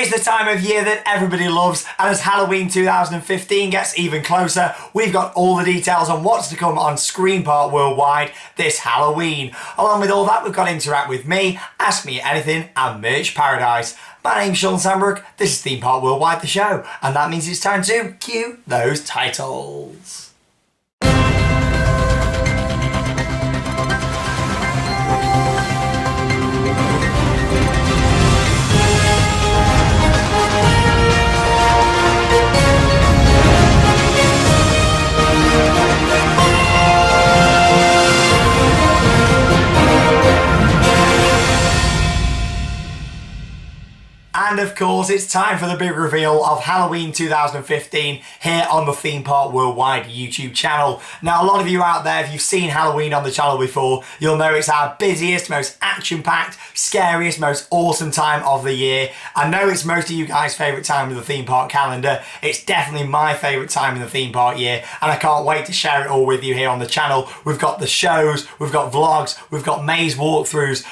It's the time of year that everybody loves, and as Halloween 2015 gets even closer, we've got all the details on what's to come on Screen Park Worldwide this Halloween. Along with all that, we've got Interact With Me, Ask Me Anything, and Merch Paradise. My name's Shawn Sanbrooke, this is Theme Park Worldwide, the show, and that means it's time to cue those titles. And of course, it's time for the big reveal of Halloween 2015 here on the Theme Park Worldwide YouTube channel. Now, a lot of you out there, if you've seen Halloween on the channel before, you'll know it's our busiest, most action-packed, scariest, most awesome time of the year. I know it's most of you guys' favourite time of the theme park calendar. It's definitely my favourite time in the theme park year, and I can't wait to share it all with you here on the channel. We've got the shows, we've got vlogs, we've got maze walkthroughs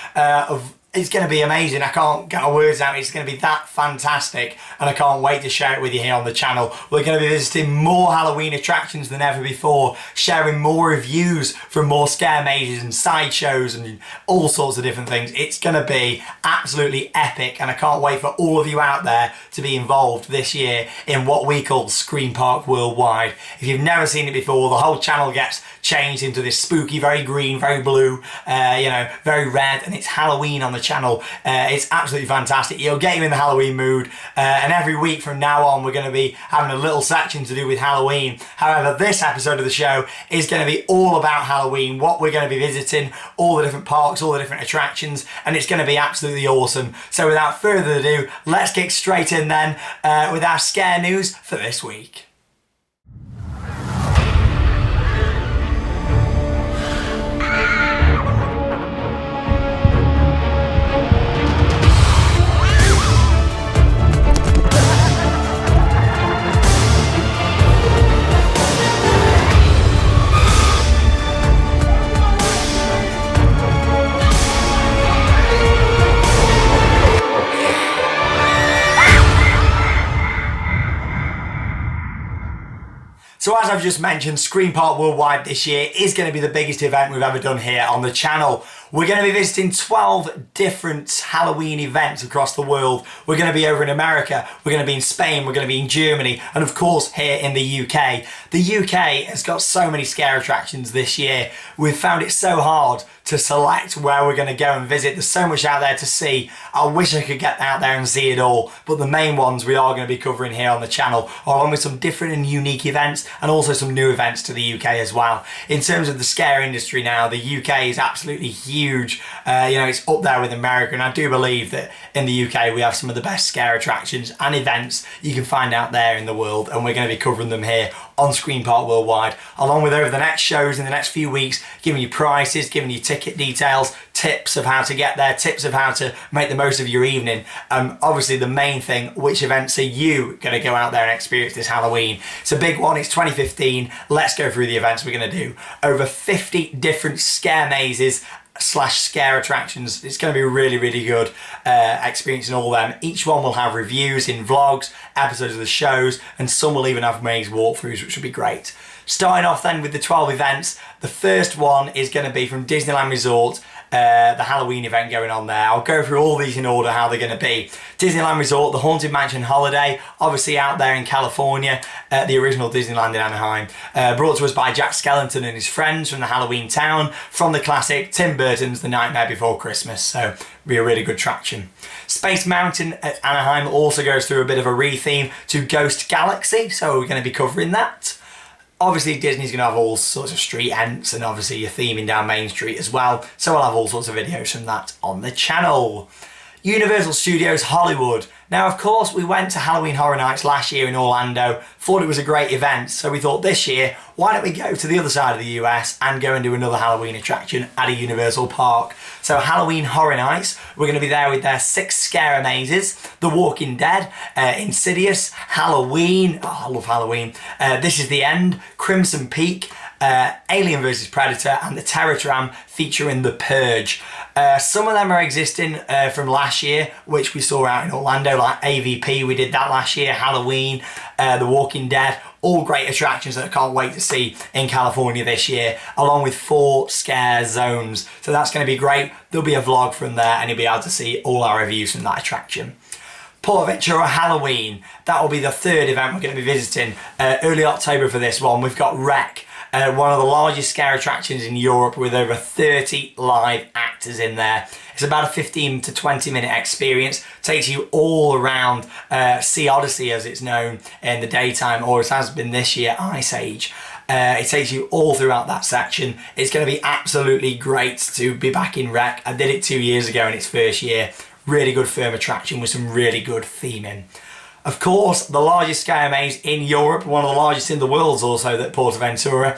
It's going to be amazing. I can't get my words out. It's going to be that fantastic, and I can't wait to share it with you here on the channel. We're going to be visiting more Halloween attractions than ever before, sharing more reviews from more scare mazes and sideshows and all sorts of different things. It's going to be absolutely epic, and I can't wait for all of you out there to be involved this year in what we call Screen Park Worldwide. If you've never seen it before, the whole channel gets changed into this spooky, very green, very blue, very red, and it's Halloween on the channel. It's absolutely fantastic. It'll get you in the Halloween mood, and every week from now on we're going to be having a little section to do with Halloween. However, this episode of the show is going to be all about Halloween, what we're going to be visiting, all the different parks, all the different attractions, and it's going to be absolutely awesome. So without further ado, let's get straight in then with our scare news for this week. So as I've just mentioned, Screen Park Worldwide this year is going to be the biggest event we've ever done here on the channel. We're going to be visiting 12 different Halloween events across the world. We're going to be over in America, we're going to be in Spain, we're going to be in Germany, and of course here in the UK. The UK has got so many scare attractions this year. We've found it so hard to select where we're going to go and visit. There's so much out there to see. I wish I could get out there and see it all, but the main ones we are going to be covering here on the channel, along with some different and unique events and also some new events to the UK as well. In terms of the scare industry now, the UK is absolutely huge. It's up there with America, and I do believe that in the UK we have some of the best scare attractions and events you can find out there in the world, and we're going to be covering them here on Screen Park Worldwide, along with over the next shows in the next few weeks, giving you prices, giving you ticket details, tips of how to get there, tips of how to make the most of your evening. Obviously the main thing, which events are you going to go out there and experience this Halloween? It's a big one, it's 2015. Let's go through the events we're going to do. Over 50 different scare mazes / scare attractions. It's going to be really, really good experiencing all of them. Each one will have reviews in vlogs, episodes of the shows, and some will even have maze walkthroughs, which will be great. Starting off then with the 12 events, the first one is going to be from Disneyland Resort, the Halloween event going on there. I'll go through all these in order how they're going to be. Disneyland Resort, the Haunted Mansion Holiday, obviously out there in California, the original Disneyland in Anaheim, brought to us by Jack Skellington and his friends from the Halloween Town, from the classic Tim Burton's The Nightmare Before Christmas, so be a really good attraction. Space Mountain at Anaheim also goes through a bit of a re-theme to Ghost Galaxy, so we're going to be covering that. Obviously Disney's going to have all sorts of street ents, and obviously you're theming down Main Street as well, so I'll have all sorts of videos from that on the channel. Universal Studios Hollywood. Now, of course, we went to Halloween Horror Nights last year in Orlando, thought it was a great event, so we thought this year, why don't we go to the other side of the US and go and do another Halloween attraction at a Universal park. So Halloween Horror Nights, we're going to be there with their 6 scare mazes, The Walking Dead, Insidious, Halloween, oh, I love Halloween, This Is the End, Crimson Peak, Alien vs Predator, and the Terror Tram featuring The Purge. Some of them are existing from last year, which we saw out in Orlando, like AVP, we did that last year, Halloween, The Walking Dead, all great attractions that I can't wait to see in California this year, along with 4 scare zones. So that's going to be great. There'll be a vlog from there and you'll be able to see all our reviews from that attraction. Portaventura Halloween, that will be the 3rd event we're going to be visiting, early October for this one. We've got Wreck, one of the largest scare attractions in Europe with over 30 live actors in there. It's about a 15 to 20 minute experience, takes you all around Sea Odyssey as it's known in the daytime, or it has been this year, Ice Age. It takes you all throughout that section. It's going to be absolutely great to be back in Wreck. I did it 2 years ago in its first year. Really good firm attraction with some really good theming. Of course, the largest scare maze in Europe, one of the largest in the world also, that Portaventura,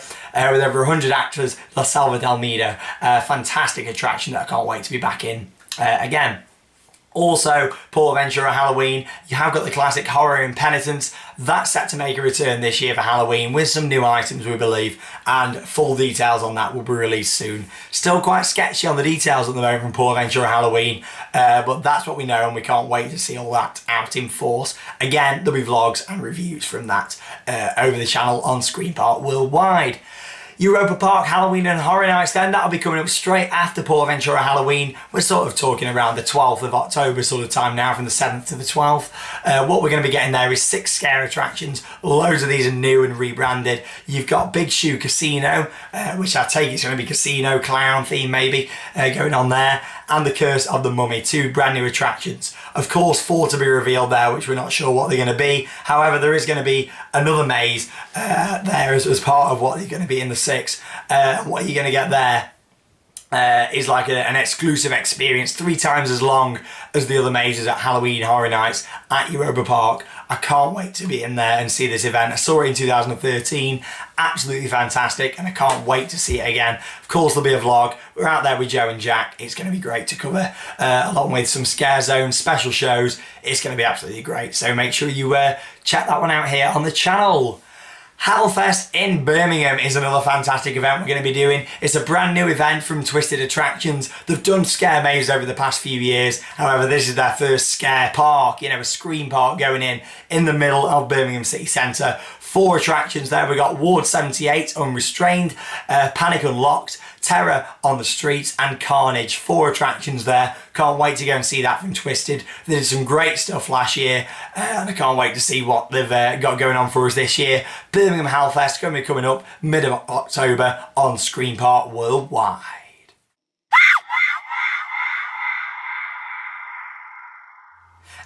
with over 100 actors, La Selva del Nido. Fantastic attraction that I can't wait to be back in again. Also, Portaventura Halloween, you have got the classic Horror in Penitence. That's set to make a return this year for Halloween with some new items, we believe, and full details on that will be released soon. Still quite sketchy on the details at the moment from Portaventura Halloween, but that's what we know and we can't wait to see all that out in force. Again, there'll be vlogs and reviews from that over the channel on Screen Park Worldwide. Europa Park Halloween and Horror Nights then, that'll be coming up straight after Portaventura Halloween. We're sort of talking around the 12th of October sort of time now, from the 7th to the 12th. What we're going to be getting there is 6 scare attractions. Loads of these are new and rebranded. You've got Big Shoe Casino, which I take it's going to be casino clown theme maybe, going on there. And The Curse of the Mummy, 2 brand new attractions. Of course, 4 to be revealed there, which we're not sure what they're going to be. However, there is going to be another maze there as part of what you're going to be in the 6. What you're going to get there is like an exclusive experience, 3 times as long as the other mazes at Halloween Horror Nights at Europa Park. I can't wait to be in there and see this event. I saw it in 2013, absolutely fantastic, and I can't wait to see it again. Of course, there'll be a vlog. We're out there with Joe and Jack. It's going to be great to cover, along with some scare zones, special shows. It's going to be absolutely great. So make sure you check that one out here on the channel. Hellfest in Birmingham is another fantastic event we're going to be doing. It's a brand new event from Twisted Attractions. They've done scare mazes over the past few years. However, this is their first scare park, a screen park going in the middle of Birmingham City Centre. 4 attractions there. We've got Ward 78, Unrestrained, Panic Unlocked, Terror on the Streets, and Carnage. 4 attractions there. Can't wait to go and see that from Twisted. They did some great stuff last year, and I can't wait to see what they've got going on for us this year. Birmingham Hellfest going to be coming up mid of October on Screen Park Worldwide.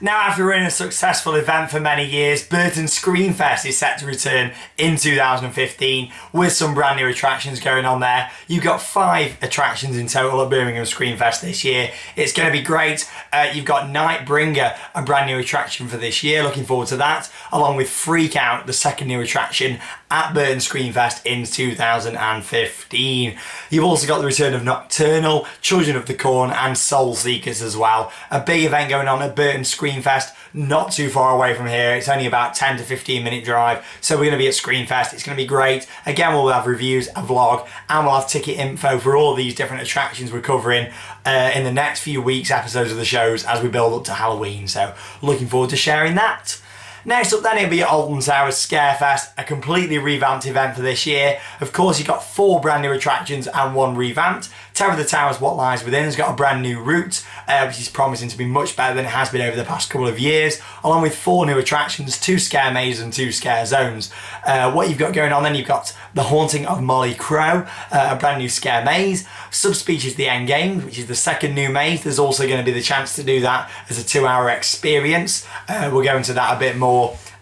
Now, after running a successful event for many years, Burton Screenfest is set to return in 2015 with some brand new attractions going on there. You've got 5 attractions in total at Birmingham Screenfest this year. It's going to be great. You've got Nightbringer, a brand new attraction for this year. Looking forward to that, along with Freak Out, the second new attraction at Burton Screenfest in 2015. You've also got the return of Nocturnal, Children of the Corn, and Soul Seekers as well. A big event going on at Burton Screenfest, not too far away from here. It's only about 10 to 15 minute drive. So we're going to be at Screenfest. It's going to be great. Again, we'll have reviews, a vlog, and we'll have ticket info for all these different attractions we're covering in the next few weeks, episodes of the shows as we build up to Halloween. So looking forward to sharing that. Next up then, it'll be Alton Towers Scarefest, a completely revamped event for this year. Of course, you've got 4 brand new attractions and 1 revamped. Terror of the Towers What Lies Within has got a brand new route, which is promising to be much better than it has been over the past couple of years, along with 4 new attractions, 2 scare mazes and 2 scare zones. What you've got going on then, you've got The Haunting of Molly Crow, a brand new scare maze, Subspecies The Endgame, which is the second new maze. There's also going to be the chance to do that as a 2-hour experience. We'll go into that a bit more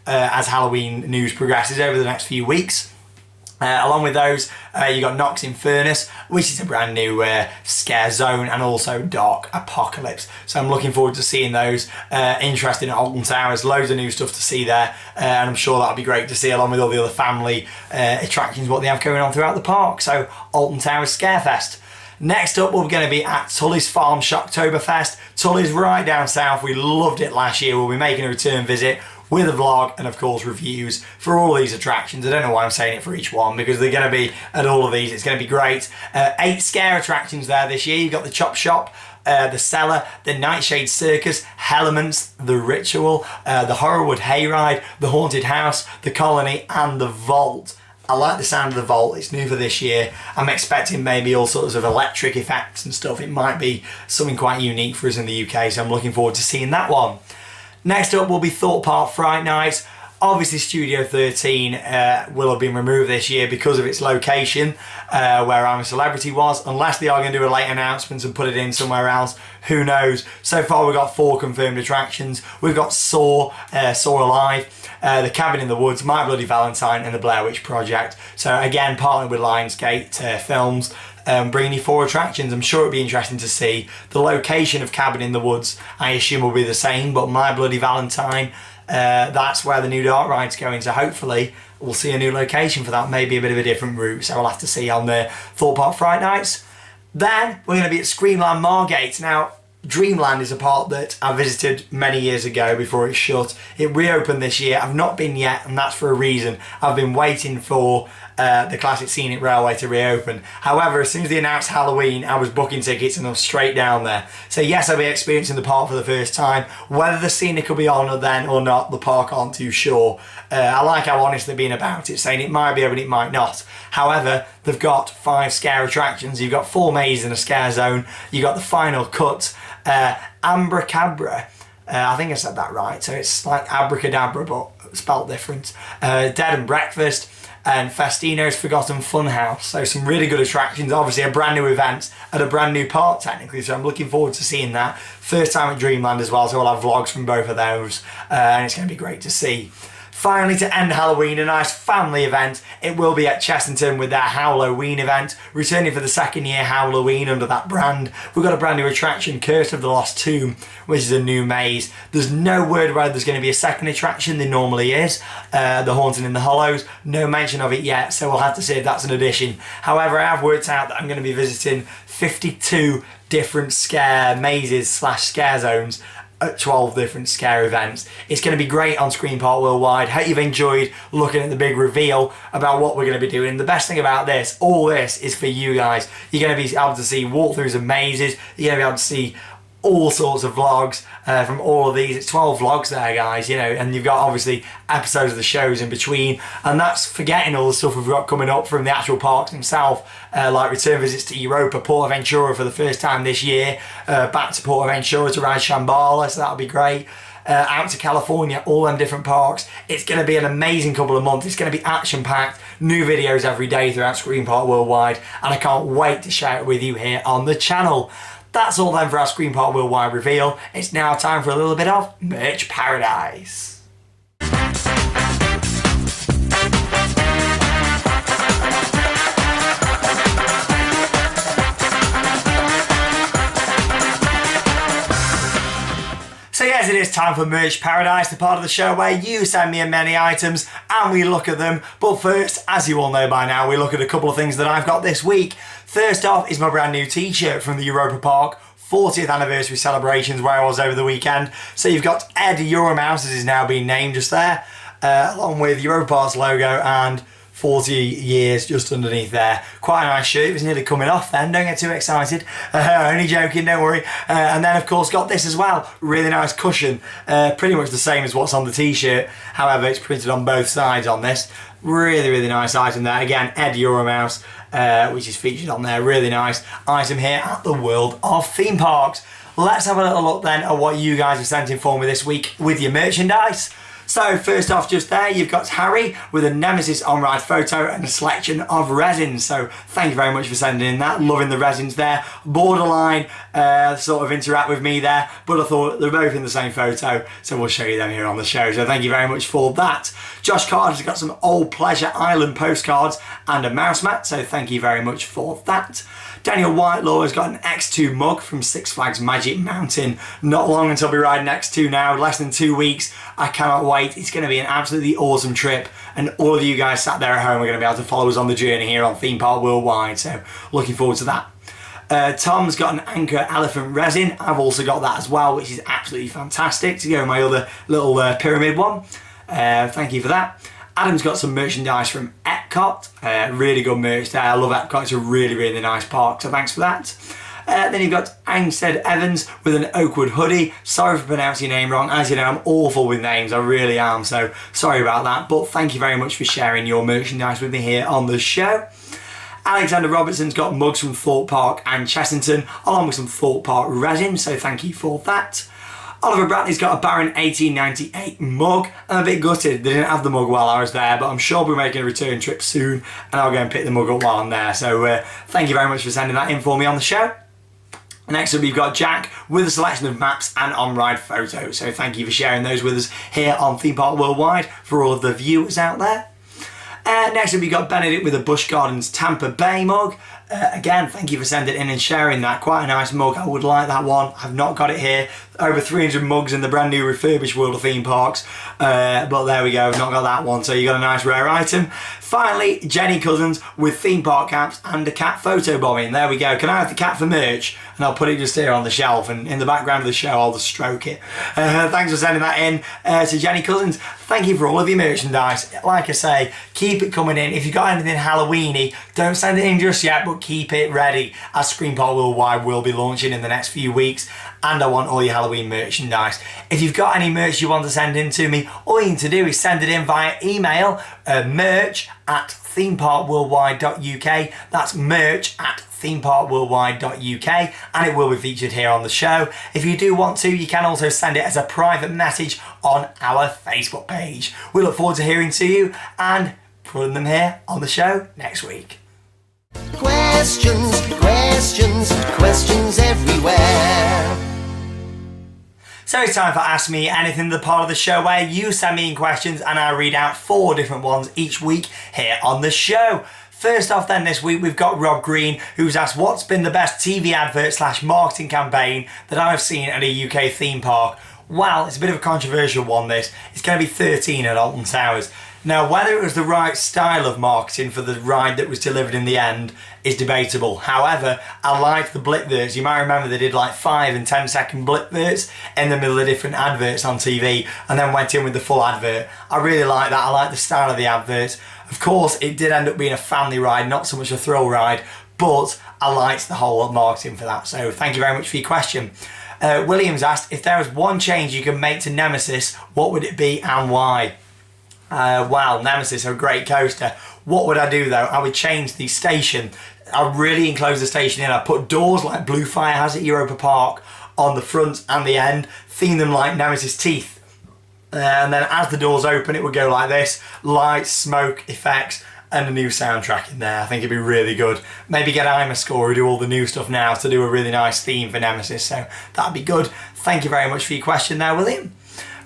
as Halloween news progresses over the next few weeks. Along with those, you got Nox Infernus, which is a brand new scare zone, and also Dark Apocalypse. So I'm looking forward to seeing those. Interesting at Alton Towers, loads of new stuff to see there, and I'm sure that'll be great to see along with all the other family attractions, what they have going on throughout the park. So Alton Towers Scarefest. Next up, we're going to be at Tully's Farm Shocktoberfest. Tully's right down south. We loved it last year. We'll be making a return visit with a vlog and of course reviews for all of these attractions. I don't know why I'm saying it for each one, because they're going to be at all of these. It's going to be great. 8 scare attractions there this year. You've got the Chop Shop, the Cellar, the Nightshade Circus, Hellaments, the Ritual, the Horrorwood Hayride, the Haunted House, the Colony, and the Vault. I like the sound of the Vault. It's new for this year. I'm expecting maybe all sorts of electric effects and stuff. It might be something quite unique for us in the UK, so I'm looking forward to seeing that one. Next up will be Thorpe Park Fright Night. Obviously Studio 13 will have been removed this year because of its location, where I'm a Celebrity was, unless they are going to do a late announcement and put it in somewhere else. Who knows? So far we've got 4 confirmed attractions. We've got Saw, Saw Alive, The Cabin in the Woods, My Bloody Valentine, and The Blair Witch Project. So again, partnered with Lionsgate Films, bringing you 4 attractions. I'm sure it'll be interesting to see. The location of Cabin in the Woods, I assume, will be the same, but My Bloody Valentine, that's where the new dark ride's going, so hopefully we'll see a new location for that, maybe a bit of a different route, so we'll have to see on the Thorpe Park Fright Nights. Then we're going to be at Screamland Margate. Now, Dreamland is a park that I visited many years ago before it shut. It reopened this year. I've not been yet, and that's for a reason. I've been waiting for the Classic Scenic Railway to reopen. However, as soon as they announced Halloween, I was booking tickets and I was straight down there. So yes, I'll be experiencing the park for the first time. Whether the Scenic will be on then or not, the park aren't too sure. I like how honest they've been about it, saying it might be open, it might not. However, they've got 5 scare attractions. You've got 4 mazes in a scare zone. You've got the final cut, Abracabra. I think I said that right. So it's like abracadabra, but spelled different. Dead and Breakfast, and Festino's Forgotten Funhouse. So some really good attractions. Obviously a brand new event at a brand new park technically, so I'm looking forward to seeing that. First time at Dreamland as well, so we'll have vlogs from both of those, and it's going to be great to see. Finally, to end Halloween, a nice family event. It will be at Chessington with their Halloween event, returning for the 2nd year Halloween under that brand. We've got a brand new attraction, Curse of the Lost Tomb, which is a new maze. There's no word whether there's going to be a second attraction. There normally is. The Haunting in the Hollows. No mention of it yet, so we'll have to see if that's an addition. However, I have worked out that I'm going to be visiting 52 different scare mazes / scare zones at 12 different scare events. It's going to be great on Scream Park Worldwide. Hope you've enjoyed looking at the big reveal about what we're going to be doing. The best thing about this, all this is for you guys. You're going to be able to see walkthroughs of mazes. You're going to be able to see all sorts of vlogs from all of these. It's 12 vlogs there, guys, you know, and you've got obviously episodes of the shows in between, and that's forgetting all the stuff we've got coming up from the actual parks themselves, like return visits to Europa, Portaventura for the first time this year, back to Portaventura to ride Shambhala, so that'll be great. Out to California, all them different parks. It's going to be an amazing couple of months. It's going to be action-packed, new videos every day throughout Scream Park Worldwide, and I can't wait to share it with you here on the channel. That's all then for our Scream Park Worldwide reveal. It's now time for a little bit of Merch Paradise. So yes, it is time for Merch Paradise, the part of the show where you send me in many items and we look at them. But first, as you all know by now, we look at a couple of things that I've got this week. First off is my brand new t-shirt from the Europa Park 40th anniversary celebrations where I was over the weekend. So you've got Ed Euromouse, as is now being named just there, along with Europa Park's logo and 40 years just underneath there. Quite a nice shirt. It was nearly coming off then, don't get too excited. Only joking, don't worry. And then of course got this as well, really nice cushion. Pretty much the same as what's on the t-shirt, however it's printed on both sides on this. Really nice item there. Again, Ed Euromouse, which is featured on there. Really nice item here at the World of Theme Parks. Let's have a little look then at what you guys have sent in for me this week with your merchandise. So first off, just there, you've got Harry with a Nemesis on-ride photo and a selection of resins. So thank you very much for sending in that. Loving the resins there. Borderline sort of interact with me there, but I thought they're both in the same photo, so we'll show you them here on the show. So thank you very much for that. Josh Carter's got some old Pleasure Island postcards and a mouse mat, so thank you very much for that. Daniel Whitelaw has got an X2 mug from Six Flags Magic Mountain. Not long until we ride X2 now, less than 2 weeks. I cannot wait. It's going to be an absolutely awesome trip, and all of you guys sat there at home are going to be able to follow us on the journey here on Theme Park Worldwide, so looking forward to that. Tom's got an Anchor Elephant resin. I've also got that as well, which is absolutely fantastic to go with my other little pyramid one. Thank you for that. Adam's got some merchandise from Epcot. Really good merch there. I love Epcot. It's a really, really nice park, so thanks for that. Then you've got Angstead Evans with an Oakwood hoodie. Sorry for pronouncing your name wrong. As you know, I'm awful with names. I really am, so sorry about that. But thank you very much for sharing your merchandise with me here on the show. Alexander Robertson's got mugs from Thorpe Park and Chessington, along with some Thorpe Park resin, so thank you for that. Oliver Bradley's got a Baron 1898 mug. I'm a bit gutted they didn't have the mug while I was there, but I'm sure we're making a return trip soon and I'll go and pick the mug up while I'm there. So thank you very much for sending that in for me on the show. Next up, we've got Jack with a selection of maps and on-ride photos. So thank you for sharing those with us here on Theme Park Worldwide for all of the viewers out there. Next up, we've got Benedict with a Busch Gardens Tampa Bay mug. Again, thank you for sending it in and sharing that. Quite a nice mug. I would like that one. I've not got it here. Over 300 mugs in the brand new refurbished World of Theme Parks. But there we go. I've not got that one. So you got a nice rare item. Finally, Jenny Cousins with theme park caps and a cat photo bombing. There we go. Can I have the cat for merch? And I'll put it just here on the shelf, and in the background of the show I'll just stroke it. Thanks for sending that in to Jenny Cousins. Thank you for all of your merchandise. Like I say, keep it coming in. If you've got anything Halloweeny, don't send it in just yet, but keep it ready, as Screen Park Worldwide will be launching in the next few weeks, and I want all your Halloween merchandise. If you've got any merch you want to send in to me, all you need to do is send it in via email, merch@themeparkworldwide.uk. That's merch@themeparkworldwide.uk, and it will be featured here on the show. If you do want to, you can also send it as a private message on our Facebook page. We look forward to hearing to you and putting them here on the show next week. Questions, questions, questions everywhere. So it's time for Ask Me Anything, the part of the show where you send me in questions and I read out 4 different ones each week here on the show. First off then this week we've got Rob Green, who's asked what's been the best TV advert / marketing campaign that I've seen at a UK theme park. Well, it's a bit of a controversial one this. It's going to be 13 at Alton Towers. Now, whether it was the right style of marketing for the ride that was delivered in the end is debatable. However, I liked the blipverts. You might remember they did like 5 and 10 second blipverts in the middle of different adverts on TV and then went in with the full advert. I really like that. I like the style of the adverts. Of course, it did end up being a family ride, not so much a thrill ride, but I liked the whole marketing for that. So thank you very much for your question. Williams asked, if there was one change you could make to Nemesis, what would it be and why? Wow, Nemesis, a great coaster. What would I do though? I would change the station. I really enclose the station in. I put doors like Blue Fire has at Europa Park on the front and the end, theme them like Nemesis teeth. And then as the doors open, it would go like this, lights, smoke, effects, and a new soundtrack in there. I think it'd be really good. Maybe get Imascore who do all the new stuff now to do a really nice theme for Nemesis, so that'd be good. Thank you very much for your question there, William.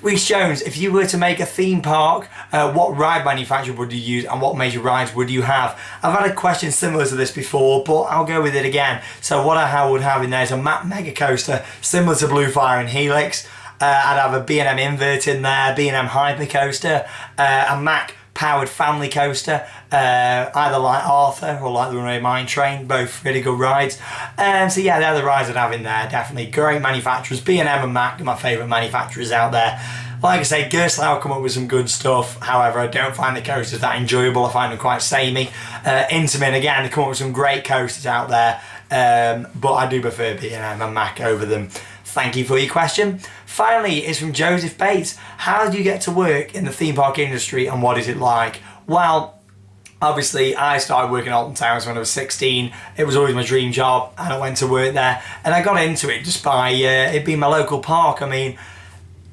Reece Jones, if you were to make a theme park, what ride manufacturer would you use and what major rides would you have? I've had a question similar to this before, but I'll go with it again. So what I would have in there is a Mack Mega Coaster, similar to Blue Fire and Helix. I'd have a B&M Invert in there, B&M Hyper Coaster, a Mack powered family coaster, either like Arthur or like the Runaway Mine Train, both really good rides. So yeah, they're the rides I'd have in there, definitely. Great manufacturers, B&M and Mack are my favourite manufacturers out there. Like I say, Gerstlauer come up with some good stuff, however I don't find the coasters that enjoyable, I find them quite samey. Intamin, again, they come up with some great coasters out there, but I do prefer B&M and Mack over them. Thank you for your question. Finally, it's from Joseph Bates. How do you get to work in the theme park industry and what is it like? Well, obviously I started working at Alton Towers when I was 16. It was always my dream job and I went to work there and I got into it just by it being my local park. I mean,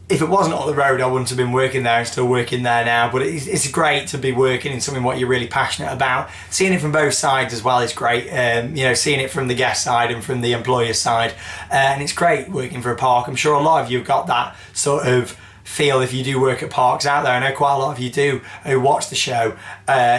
if it wasn't on the road, I wouldn't have been working there and still working there now, but it's great to be working in something what you're really passionate about. Seeing it from both sides as well is great, you know, seeing it from the guest side and from the employer side, and it's great working for a park. I'm sure a lot of you have got that sort of feel if you do work at parks out there. I know quite a lot of you do who watch the show,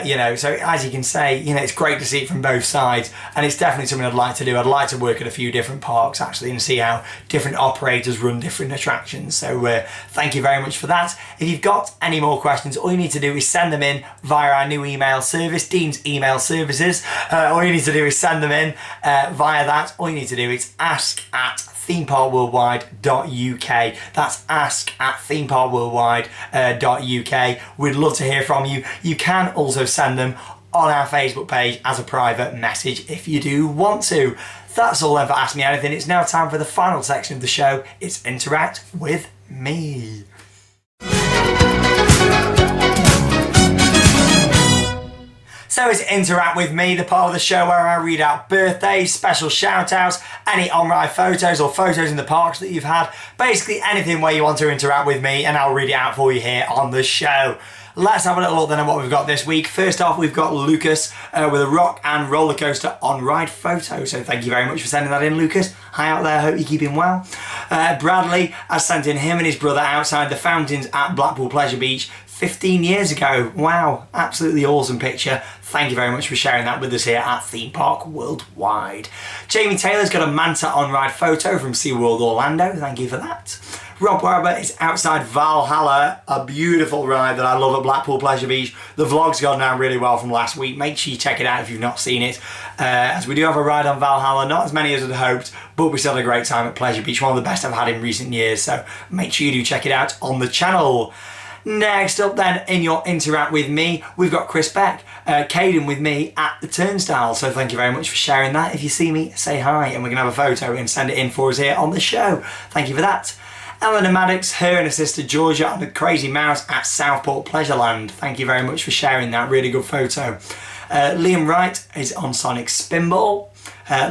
you know, so as you can say, you know, it's great to see it from both sides, and it's definitely something I'd like to do. I'd like to work at a few different parks actually and see how different operators run different attractions. So thank you very much for that. If you've got any more questions, all you need to do is send them in via our new email service, Dean's Email Services. All you need to do is send them in via that. All you need to do is ask@themeparkworldwide.uk. That's ask@themeparkworldwide.uk. We'd love to hear from you. You can also send them on our Facebook page as a private message if you do want to. That's all then for Ask Me Anything. It's now time for the final section of the show. It's Interact with Me. So it's Interact with Me, the part of the show where I read out birthdays, special shout outs, any on-ride photos or photos in the parks that you've had, basically anything where you want to interact with me, and I'll read it out for you here on the show. Let's have a little look then at what we've got this week. First off, we've got Lucas with a rock and roller coaster on-ride photo. So thank you very much for sending that in, Lucas. Hi out there, hope you're keeping well. Bradley has sent in him and his brother outside the fountains at Blackpool Pleasure Beach 15 years ago. Wow, absolutely awesome picture. Thank you very much for sharing that with us here at Theme Park Worldwide. Jamie Taylor's got a Manta on-ride photo from SeaWorld Orlando. Thank you for that. Rob Barber is outside Valhalla, a beautiful ride that I love at Blackpool Pleasure Beach. The vlog's gone down really well from last week. Make sure you check it out if you've not seen it. As we do have a ride on Valhalla, not as many as I'd hoped, but we still had a great time at Pleasure Beach, one of the best I've had in recent years, so make sure you do check it out on the channel. Next up then, in your Interact with Me, we've got Chris Beck, Caden with me at the turnstile. So thank you very much for sharing that. If you see me, say hi, and we can have a photo and send it in for us here on the show. Thank you for that. Eleanor Maddox, her and her sister Georgia on the Crazy Mouse at Southport Pleasureland. Thank you very much for sharing that, really good photo. Liam Wright is on Sonic Spinball.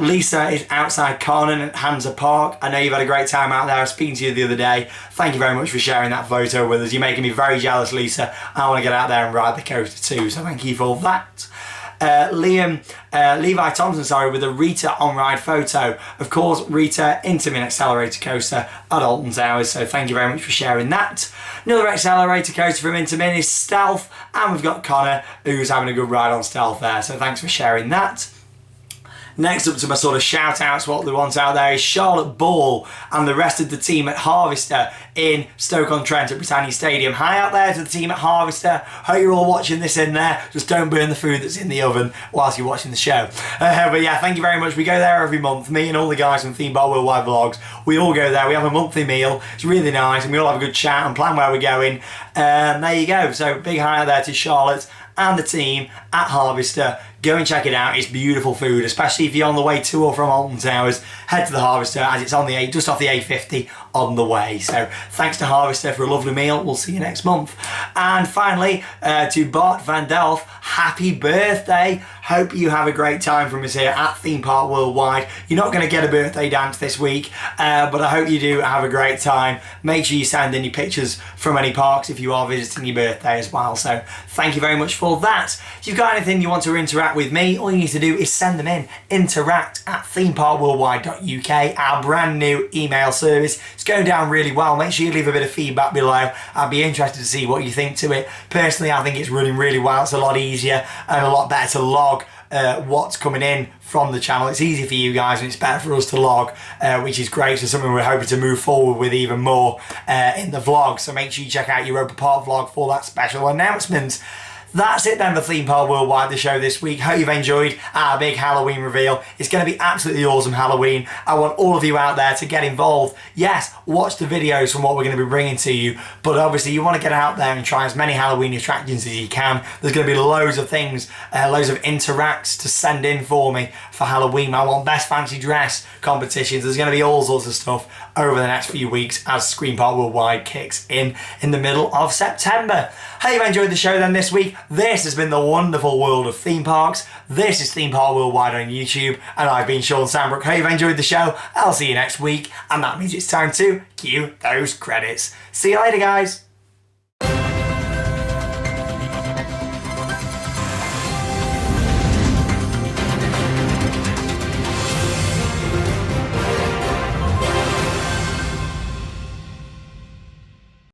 Lisa is outside Carnan at Hansa Park. I know you've had a great time out there. I was speaking to you the other day. Thank you very much for sharing that photo with us. You're making me very jealous, Lisa. I want to get out there and ride the coaster too, so thank you for that. Levi Thompson, with a Rita on-ride photo. Of course, Rita Intamin Accelerator Coaster at Alton Towers, so thank you very much for sharing that. Another accelerator coaster from Intamin is Stealth, and we've got Connor, who's having a good ride on Stealth there, so thanks for sharing that. Next up to my sort of shout outs, what they want out there is Charlotte Ball and the rest of the team at Harvester in Stoke-on-Trent at Britannia Stadium. Hi out there to the team at Harvester. Hope you're all watching this in there. Just don't burn the food that's in the oven whilst you're watching the show. But yeah, thank you very much. We go there every month. Me and all the guys from Theme Park Worldwide Vlogs. We all go there. We have a monthly meal. It's really nice, and we all have a good chat and plan where we're going. And there you go. So big hi out there to Charlotte and the team at Harvester. Go and check it out. It's beautiful food, especially if you're on the way to or from Alton Towers. Head to the Harvester as it's on the just off the A50 on the way. So thanks to Harvester for a lovely meal. We'll see you next month. And finally, to Bart Van Delft, happy birthday. Hope you have a great time from us here at Theme Park Worldwide. You're not going to get a birthday dance this week, but I hope you do have a great time. Make sure you send in your pictures from any parks if you are visiting your birthday as well. So thank you very much for that. If you've got anything you want to interact with me, all you need to do is send them in. interact@themeparkworldwide.uk, our brand new email service. It's going down really well. Make sure you leave a bit of feedback below. I'd be interested to see what you think to it. Personally, I think it's running really well. It's a lot easier and a lot better to log what's coming in from the channel. It's easy for you guys and it's better for us to log, which is great. So something we're hoping to move forward with even more in the vlog. So make sure you check out your Europa Park vlog for that special announcement. That's it then for Theme Park Worldwide, the show this week. Hope you've enjoyed our big Halloween reveal. It's going to be absolutely awesome Halloween. I want all of you out there to get involved. Yes, watch the videos from what we're going to be bringing to you, but obviously you want to get out there and try as many Halloween attractions as you can. There's going to be loads of things, loads of interacts to send in for me for Halloween. I want best fancy dress competitions. There's going to be all sorts of stuff over the next few weeks as Screen Park Worldwide kicks in the middle of September. Hope you've enjoyed the show then this week. This has been the wonderful world of theme parks. This is Theme Park Worldwide on YouTube, and I've been Shawn Sanbrooke. Hope you've enjoyed the show. I'll see you next week, and that means it's time to cue those credits. See you later, guys.